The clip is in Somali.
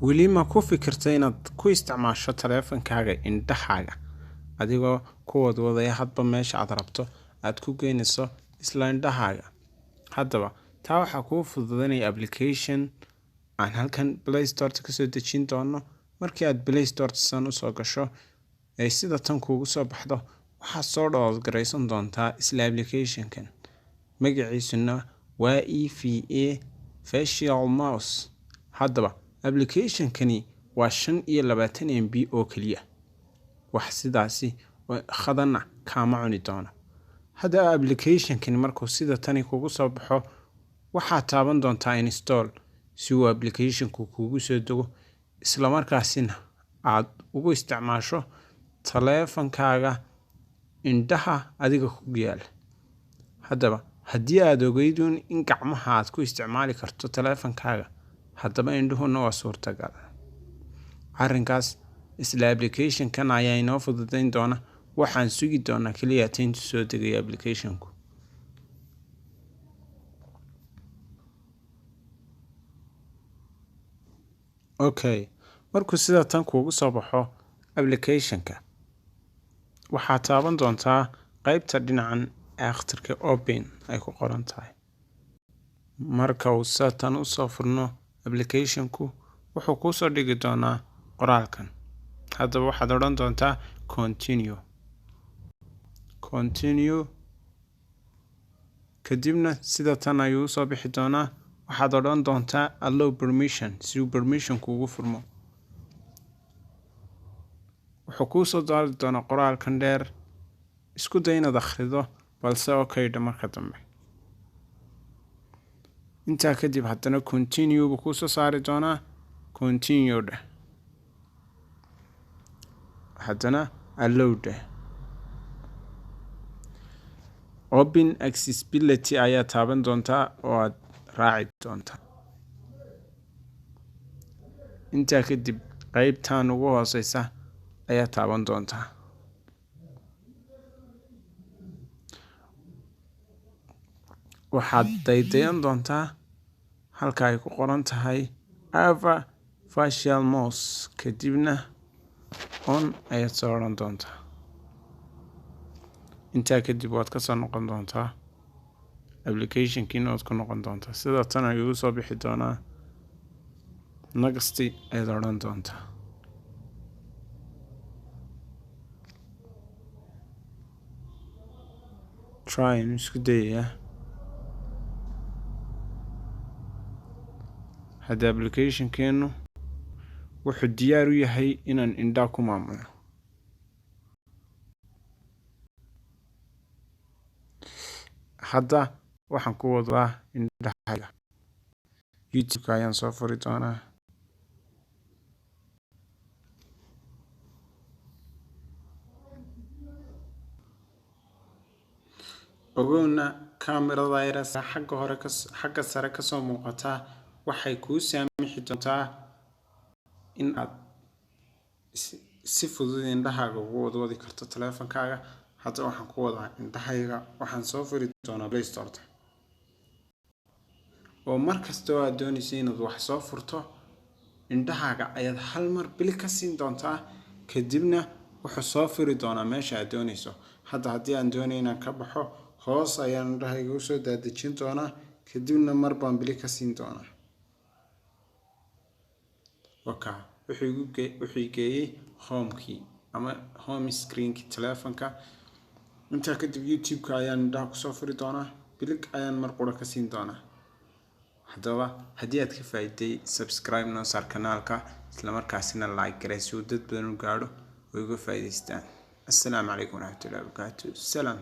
weli ma ku fikirtay inaad ku isticmaasho taleefankaaga indhahaaga adigoo ku wadaya hadba meesha aad rabto aad ku geynayso isla indhahaaga haddaba taa waxaa kuu fududaynaya application aan halkan Play Store ka soo dejin doono markii aad Play Store san u soo gasho ay sida tan kuugu soo baxdo waxaad soo download doontaa isla application-kan magaciisuna waa 𝗜𝗡𝗗𝗃𝗓𝗏𝑚𝑜use haddaba application-kani waa 25 MB oo kaliya wax sidaasi khadana kaama cuni doono hadda application-kani markuu sida tani kuugu soo baxo waxaad taaban doontaa install si uu application-ku kuugu soo dego isla markaasina aad ugu isticmaasho taleefankaaga indhaha adiga ku yaal haddaba haddii aad ogeydun in gacmaha aad ku isticmaali karto taleefankaaga haddaba indhuhuna waa suurtagal arrinkaas isla application-kan ayaa inoo fududayn doona waxaan sugi doonaa kaliya intuu soo degay application-ku okay markuu sida tan kuugu soo baxo application-ka waxaad taaban doontaa qaybta dhinacan akhtarka open ay ku qoran tahay marka uu satan u soo furno application-ku wuxuu kuu soo dhigi doonaa qoraalkan haddaba waxaad odhan doontaa continue kadibna sida tan ayuu soo bixi doonaa waxaad odhan doontaa allow permission si uu permission kuugu furmo wuxuu kuu soo daari doonaa qoraalkan dheer isku day inaad akhrido balse okay marka dambe intaa kadib haddana continue buu kuu soo saari doonaa continue haddana allow open accessibility ayaa taaban doontaa oo aad raaci doontaa intaa kadib qaybtan ugu hooseysa ayaa taaban doontaa waxaad daydayan doontaa halka ay ku qoran tahay facial mouse kadibna on ayaad soo odhan doontaa intaa kadib waad ka soo noqon doontaa application-kiina waad ku noqon doontaa sida tan ayuu soo bixi doonaa next ayaad odhan doontaa try isku dayaya hadda application-keenu wuxuu diyaar u yahay inaan indhaha ku maamulo hadda waxaan ku wadaa indhahayga YouTube-ka ayaan soo furi doonaa ogowna kaamirada yar xagga sare ka soo muuqata waxay kuu saamixi doontaa in aad si fudud indhahaaga ugu wadi karto taleefankaaga hadda waxaan ku wadaa indhahayga waxaan soo furi doonaa Play Store oo markasta oo aad doonayso inaad wax soo furto indhahaaga ayaad hal mar bili ka siin doontaa kadibna wuxuu soo furi doonaa meesha aad doonayso hadda haddii aan doonayo inaan ka baxo hoos ayaan indhahayga u soo daadejin doonaa kadibna mar baan bili ka siin doonaa wuxuu geeyey home-kii ama home screen-kii taleefanka intaa kadib YouTube-ka ayaan indhaha kusoo furi doonaa bilig ayaan mar qura ka siin doonaa haddaba haddii aad ka faa'iiday subscribe noo saar kanaalka isla markaasina like garee si uu dad badan u gaadho oo uga faa'iidaystaan assalaamu calaykum waraxmatullaahi wabarakaatuh salaam